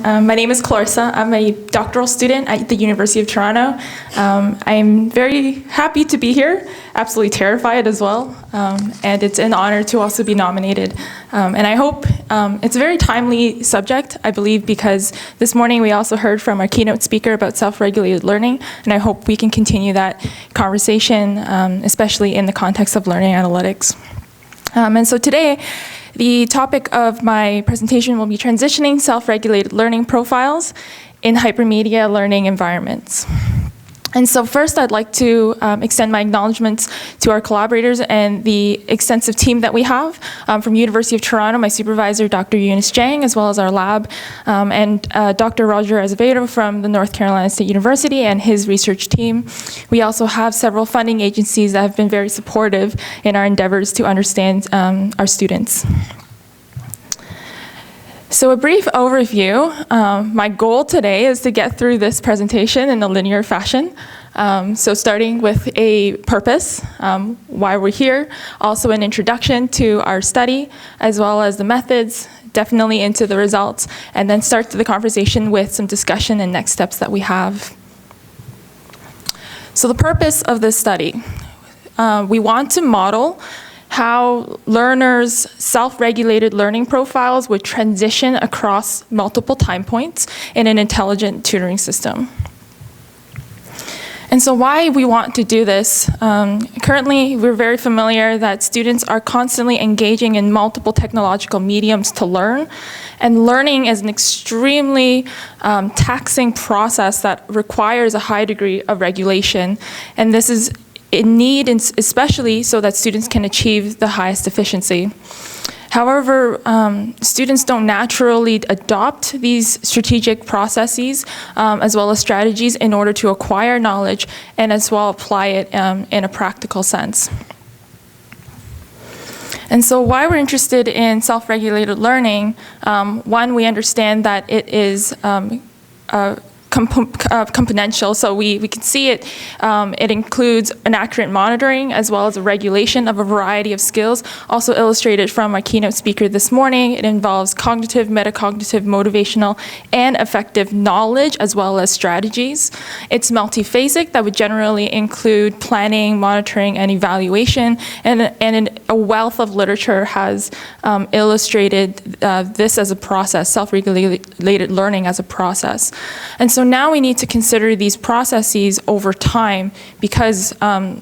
My name is Clarissa. I'm a doctoral student at the University of Toronto. I'm very happy to be here, absolutely terrified as well, and it's an honor to also be nominated. And I hope it's a very timely subject, I believe, because this morning we also heard from our keynote speaker about self-regulated learning, and I hope we can continue that conversation, especially in the context of learning analytics. And so today, the topic of my presentation will be transitioning self-regulated learning profiles in hypermedia learning environments. And so first, I'd like to extend my acknowledgements to our collaborators and the extensive team that we have from University of Toronto, my supervisor, Dr. Eunice Jang, as well as our lab, and Dr. Roger Azevedo from the North Carolina State University and his research team. We also have several funding agencies that have been very supportive in our endeavors to understand our students. So a brief overview. My goal today is to get through this presentation in a linear fashion. So starting with a purpose, why we're here, also an introduction to our study, as well as the methods, definitely into the results, and then start the conversation with some discussion and next steps that we have. So the purpose of this study, we want to model how learners' self-regulated learning profiles would transition across multiple time points in an intelligent tutoring system. And so why we want to do this, currently we're very familiar that students are constantly engaging in multiple technological mediums to learn, and learning is an extremely taxing process that requires a high degree of regulation, and this is in need, especially so that students can achieve the highest efficiency. However, students don't naturally adopt these strategic processes as well as strategies in order to acquire knowledge and as well apply it in a practical sense. And so why we're interested in self-regulated learning, one, we understand that it is componential, so we can see it. It includes an accurate monitoring as well as a regulation of a variety of skills. Also illustrated from our keynote speaker this morning, it involves cognitive, metacognitive, motivational, and affective knowledge as well as strategies. It's multiphasic, that would generally include planning, monitoring, and evaluation, and a wealth of literature has illustrated this as a process, self-regulated learning as a process. And so now we need to consider these processes over time because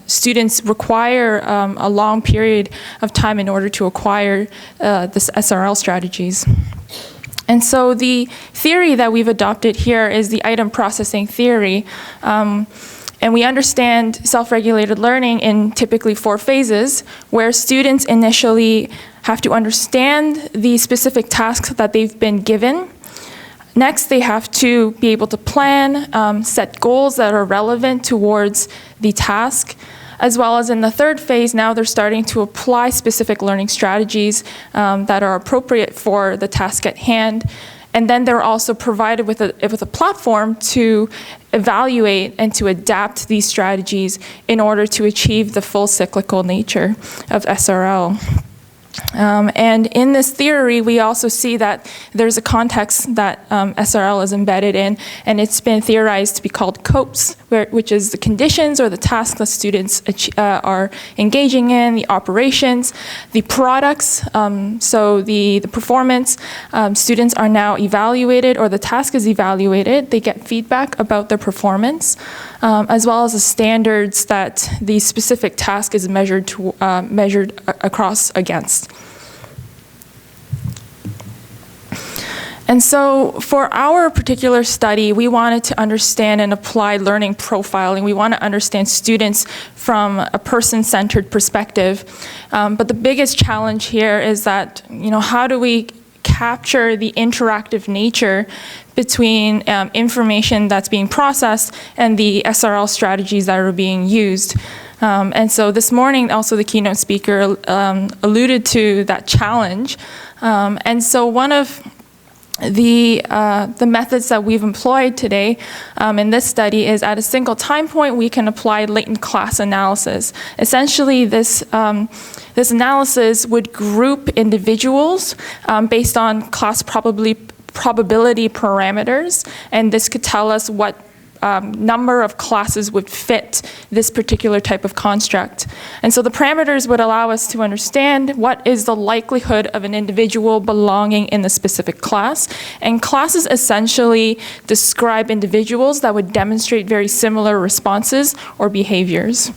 students require a long period of time in order to acquire this SRL strategies. And so the theory that we've adopted here is the item processing theory. And we understand self-regulated learning in typically 4 phases, where students initially have to understand the specific tasks that they've been given. Next, they have to be able to plan, set goals that are relevant towards the task, as well as in the 3rd phase, now they're starting to apply specific learning strategies that are appropriate for the task at hand. And then they're also provided with a platform to evaluate and to adapt these strategies in order to achieve the full cyclical nature of SRL. And in this theory, we also see that there's a context that SRL is embedded in, and it's been theorized to be called COPES, which is the conditions or the tasks that students are engaging in, the operations, the products, so the performance. Students are now evaluated, or the task is evaluated. They get feedback about their performance, as well as the standards that the specific task is measured across against. And so for our particular study, we wanted to understand and apply learning profiling. We want to understand students from a person-centered perspective. But the biggest challenge here is that, how do we capture the interactive nature between information that's being processed and the SRL strategies that are being used? And so this morning, also the keynote speaker alluded to that challenge. And so one of the methods that we've employed today in this study is at a single time point, we can apply latent class analysis. Essentially, this analysis would group individuals based on class probability parameters, and this could tell us what number of classes would fit this particular type of construct. And so the parameters would allow us to understand what is the likelihood of an individual belonging in the specific class. And classes essentially describe individuals that would demonstrate very similar responses or behaviors.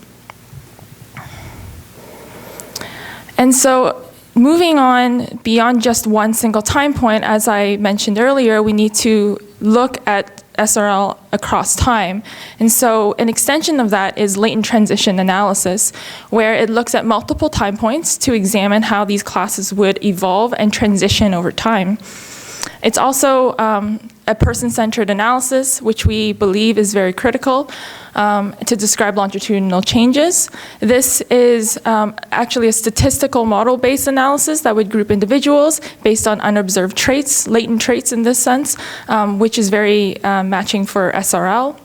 And so moving on beyond just one single time point, as I mentioned earlier, we need to look at SRL across time. And so an extension of that is latent transition analysis, where it looks at multiple time points to examine how these classes would evolve and transition over time. It's also a person-centered analysis, which we believe is very critical to describe longitudinal changes. This is actually a statistical model-based analysis that would group individuals based on unobserved traits, latent traits in this sense, which is very matching for SRL.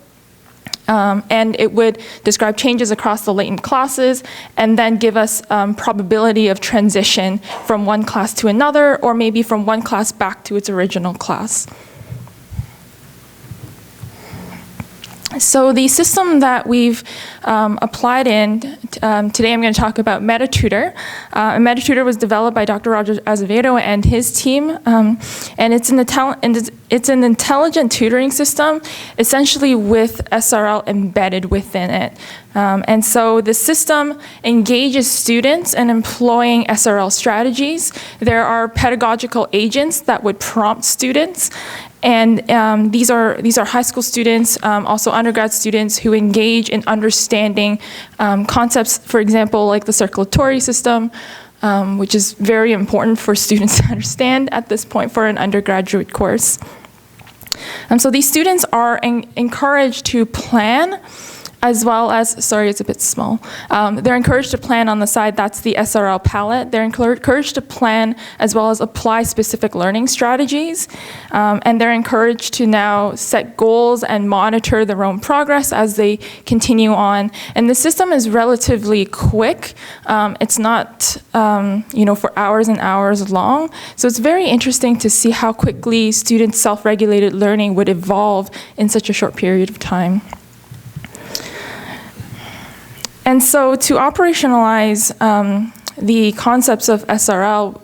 And it would describe changes across the latent classes and then give us probability of transition from one class to another, or maybe from one class back to its original class. So the system that we've applied in, today I'm going to talk about MetaTutor. MetaTutor was developed by Dr. Roger Azevedo and his team, and it's an intelligent tutoring system, essentially with SRL embedded within it. And so the system engages students in employing SRL strategies. There are pedagogical agents that would prompt students. And these are high school students, also undergrad students who engage in understanding concepts, for example, like the circulatory system, which is very important for students to understand at this point for an undergraduate course. So these students are encouraged to plan, as well as, sorry, it's a bit small. They're encouraged to plan on the side, that's the SRL palette. They're encouraged to plan as well as apply specific learning strategies. And they're encouraged to now set goals and monitor their own progress as they continue on. And the system is relatively quick. It's not, for hours and hours long. So it's very interesting to see how quickly students' self-regulated learning would evolve in such a short period of time. And so to operationalize the concepts of SRL,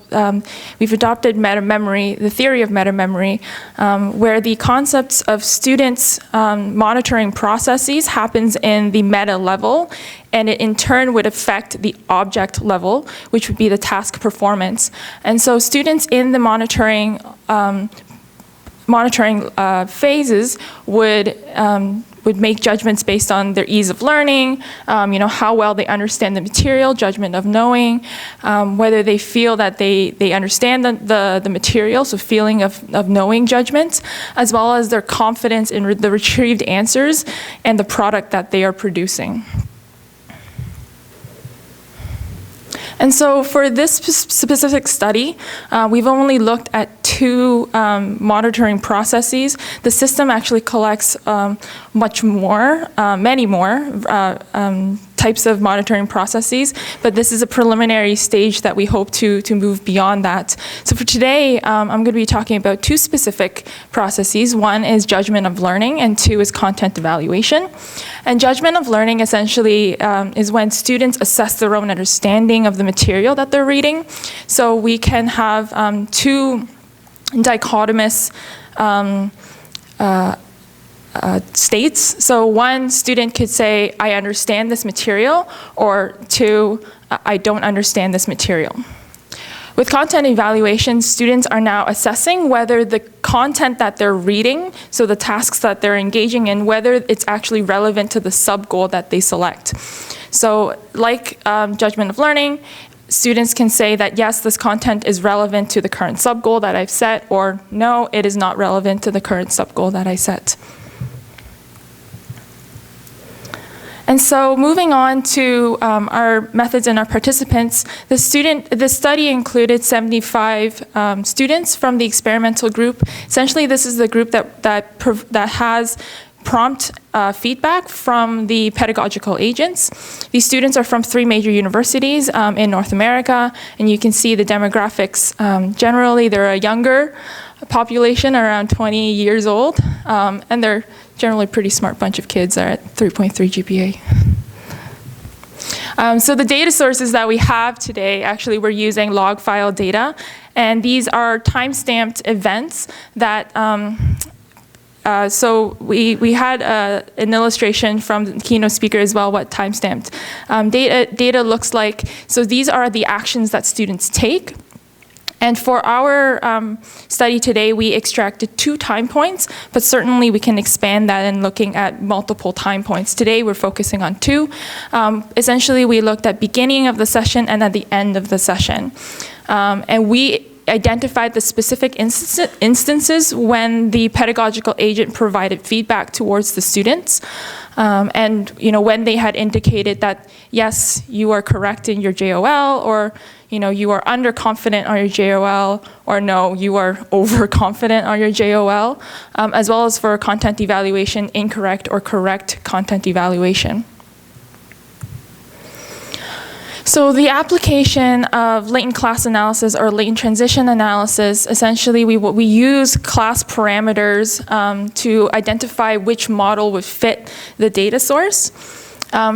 we've adopted meta-memory, the theory of meta-memory, where the concepts of students monitoring processes happens in the meta level, and it in turn would affect the object level, which would be the task performance. And so students in the monitoring phases would make judgments based on their ease of learning, how well they understand the material, judgment of knowing, whether they feel that they understand the material, so feeling of knowing judgments, as well as their confidence in the retrieved answers and the product that they are producing. And so for this specific study, we've only looked at two monitoring processes. The system actually collects many more types of monitoring processes, but this is a preliminary stage that we hope to move beyond that. So for today, I'm going to be talking about two specific processes. One is judgment of learning, and two is content evaluation. And judgment of learning essentially is when students assess their own understanding of the material that they're reading. So we can have two dichotomous states. So one student could say, I understand this material, or two, I don't understand this material. With content evaluation, students are now assessing whether the content that they're reading, so the tasks that they're engaging in, whether it's actually relevant to the sub-goal that they select. So like judgment of learning, students can say that yes, this content is relevant to the current sub-goal that I've set, or no, it is not relevant to the current sub-goal that I set. And so moving on to our methods and our participants, the study included 75 students from the experimental group. Essentially, this is the group that has prompt feedback from the pedagogical agents. These students are from 3 major universities in North America, and you can see the demographics. Generally, they're a younger population around 20 years old, and they're generally a pretty smart bunch of kids. They're at 3.3 GPA. So the data sources that we have today, actually we're using log file data, and these are time-stamped events that, so we had an illustration from the keynote speaker as well, what time-stamped data looks like. So these are the actions that students take. And for our study today, we extracted 2 time points, but certainly we can expand that in looking at multiple time points. Today, we're focusing on 2. Essentially, we looked at beginning of the session and at the end of the session. And we identified the specific instances when the pedagogical agent provided feedback towards the students. And when they had indicated that, yes, you are correct in your JOL, or you are underconfident on your JOL, or no, you are overconfident on your JOL, as well as for content evaluation, incorrect or correct content evaluation. So the application of latent class analysis or latent transition analysis, essentially we use class parameters to identify which model would fit the data source.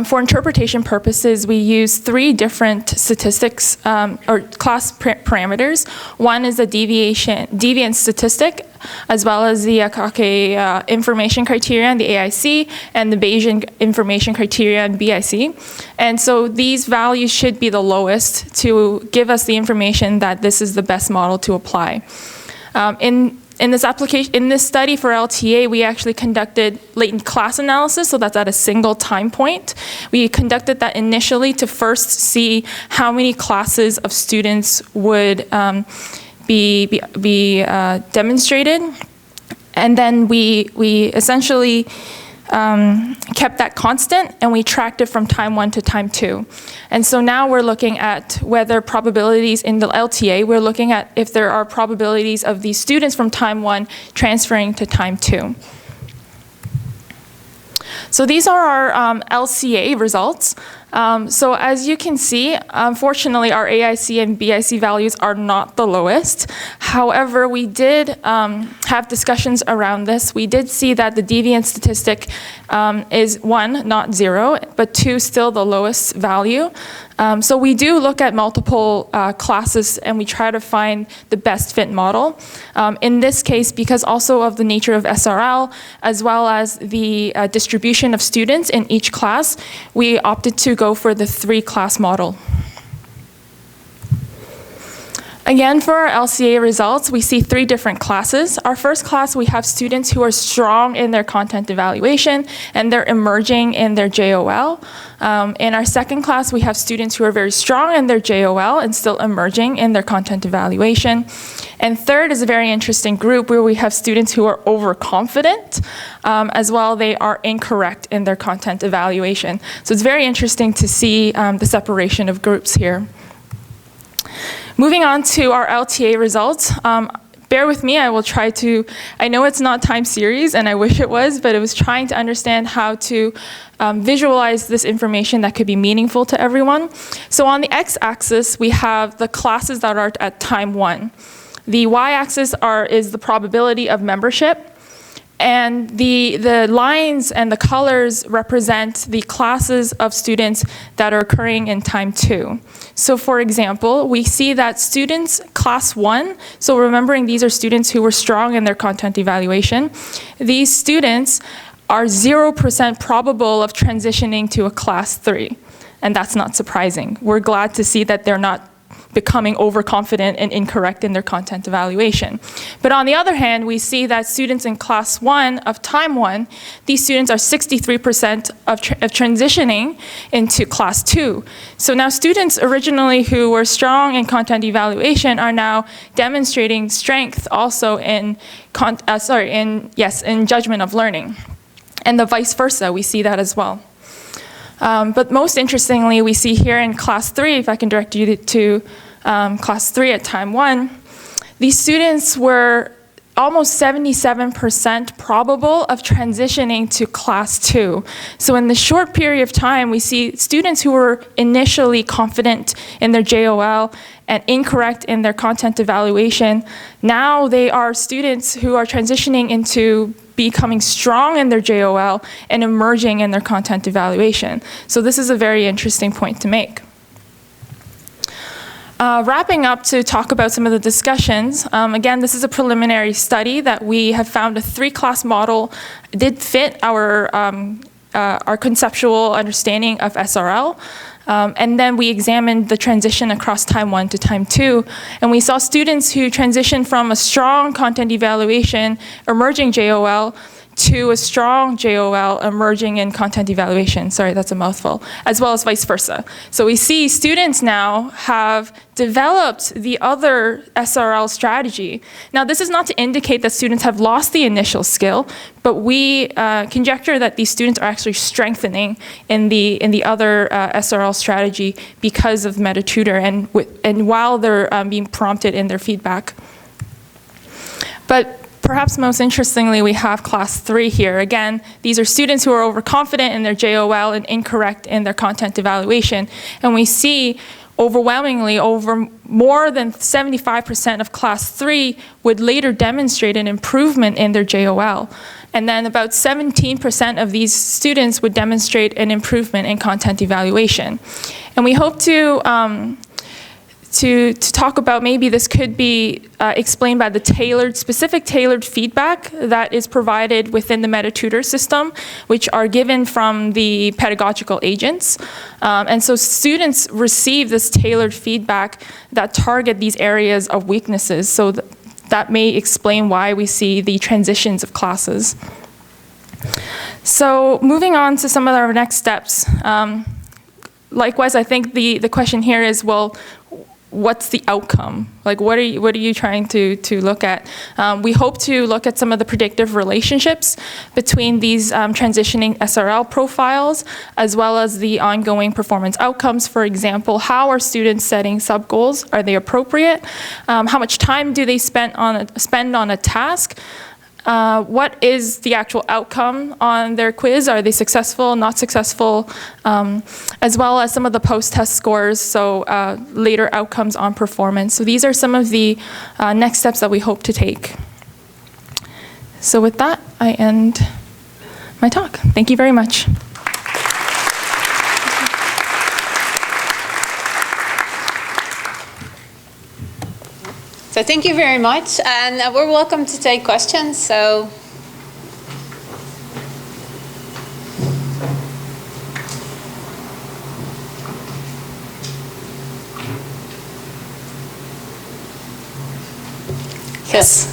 For interpretation purposes, we use 3 different statistics or class parameters. One is the deviance statistic, as well as the information criterion, the AIC, and the Bayesian information criterion, BIC. And so these values should be the lowest to give us the information that this is the best model to apply. In this study for LTA, we actually conducted latent class analysis, so that's at a single time point. We conducted that initially to first see how many classes of students would be demonstrated, and then we essentially kept that constant, and we tracked it from time 1 to time 2. And so now we're looking at whether probabilities in the LTA, we're looking at if there are probabilities of these students from time 1 transferring to time 2. So these are our LCA results. So as you can see, unfortunately, our AIC and BIC values are not the lowest. However, we did have discussions around this. We did see that the deviance statistic is 1, not 0, but 2, still the lowest value. So we do look at multiple classes, and we try to find the best fit model. In this case, because also of the nature of SRL, as well as the distribution of students in each class, we opted to go for the 3-class model. Again, for our LCA results, we see 3 different classes. Our first class, we have students who are strong in their content evaluation, and they're emerging in their JOL. In our second class, we have students who are very strong in their JOL and still emerging in their content evaluation. And third is a very interesting group where we have students who are overconfident, as well they are incorrect in their content evaluation. So it's very interesting to see the separation of groups here. Moving on to our LTA results. Bear with me, I will try to, I know it's not time series and I wish it was, but it was trying to understand how to visualize this information that could be meaningful to everyone. So on the x-axis, we have the classes that are at time 1. The y-axis is the probability of membership. And the lines and the colors represent the classes of students that are occurring in time 2. So for example, we see that students class 1, so remembering these are students who were strong in their content evaluation, these students are 0% probable of transitioning to a class 3. And that's not surprising. We're glad to see that they're not becoming overconfident and incorrect in their content evaluation. But on the other hand, we see that students in class 1 of time 1, these students are 63% of transitioning into class 2. So now students originally who were strong in content evaluation are now demonstrating strength also in judgment of learning. And the vice versa, we see that as well. But most interestingly, we see here in class 3, if I can direct you to class 3 at time 1, these students were almost 77% probable of transitioning to class 2. So in the short period of time, we see students who were initially confident in their JOL and incorrect in their content evaluation. Now they are students who are transitioning into becoming strong in their JOL and emerging in their content evaluation. So this is a very interesting point to make. Wrapping up to talk about some of the discussions, again, this is a preliminary study that we have found a 3-class model did fit our conceptual understanding of SRL. And then we examined the transition across time 1 to time 2, and we saw students who transitioned from a strong content evaluation, emerging JOL, to a strong JOL emerging in content evaluation. Sorry, that's a mouthful, as well as vice versa. So we see students now have developed the other SRL strategy. Now, this is not to indicate that students have lost the initial skill, but we conjecture that these students are actually strengthening in the other SRL strategy because of MetaTutor and while they're being prompted in their feedback. But perhaps most interestingly, we have class 3 here. Again, these are students who are overconfident in their JOL and incorrect in their content evaluation. And we see overwhelmingly over more than 75% of class 3 would later demonstrate an improvement in their JOL. And then about 17% of these students would demonstrate an improvement in content evaluation. And we hope to talk about maybe this could be explained by the specific tailored feedback that is provided within the MetaTutor system, which are given from the pedagogical agents. And so students receive this tailored feedback that target these areas of weaknesses. So that may explain why we see the transitions of classes. So moving on to some of our next steps. Likewise, I think the question here is, well, what's the outcome? Like, what are you trying to look at? We hope to look at some of the predictive relationships between these transitioning SRL profiles, as well as the ongoing performance outcomes. For example, how are students setting sub-goals? Are they appropriate? How much time do they spend on a task? What is the actual outcome on their quiz? Are they successful, not successful? As well as some of the post-test scores, so later outcomes on performance. So these are some of the next steps that we hope to take. So with that, I end my talk. Thank you very much. So thank you very much, and we're welcome to take questions. So yes.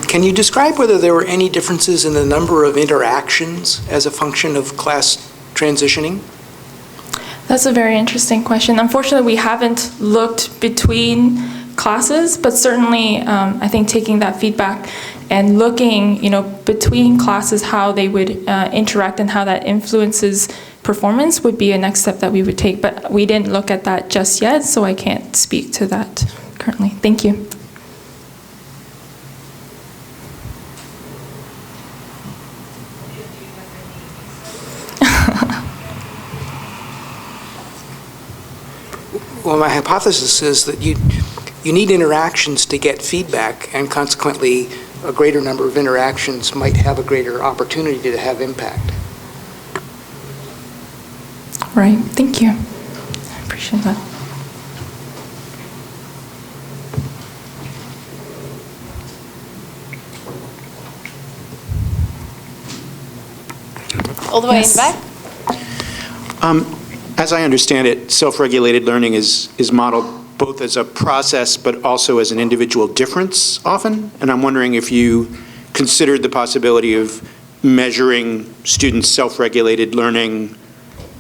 Can you describe whether there were any differences in the number of interactions as a function of class transitioning? That's a very interesting question. Unfortunately, we haven't looked between classes, but certainly I think taking that feedback and looking, between classes how they would interact and how that influences performance would be a next step that we would take. But we didn't look at that just yet, so I can't speak to that currently. Thank you. Well, my hypothesis is that you need interactions to get feedback, and consequently, a greater number of interactions might have a greater opportunity to have impact. Right, thank you. I appreciate that. All the way in the back? As I understand it, self-regulated learning is modeled both as a process but also as an individual difference often. And I'm wondering if you considered the possibility of measuring students' self-regulated learning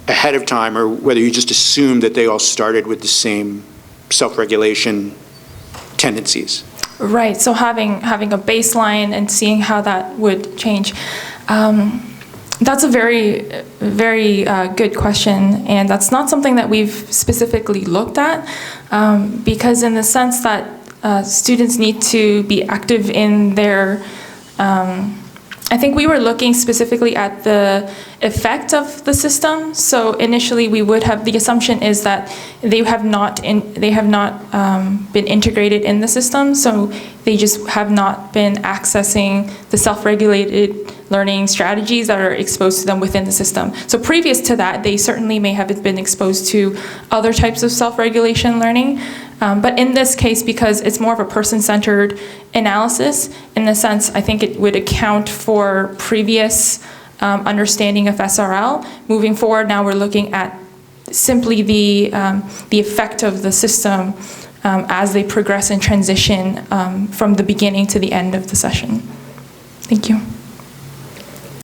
ahead of time, or whether you just assumed that they all started with the same self-regulation tendencies. Right, so having a baseline and seeing how that would change. That's a very, very good question, and that's not something that we've specifically looked at, because in the sense that students need to be active in their, I think we were looking specifically at the effect of the system. So initially we would have, the assumption is that they have not been integrated in the system, so they just have not been accessing the self-regulated learning strategies that are exposed to them within the system. So previous to that, they certainly may have been exposed to other types of self-regulation learning. But in this case, because it's more of a person-centered analysis, in a sense, I think it would account for previous understanding of SRL. Moving forward, now we're looking at simply the effect of the system as they progress and transition from the beginning to the end of the session. Thank you.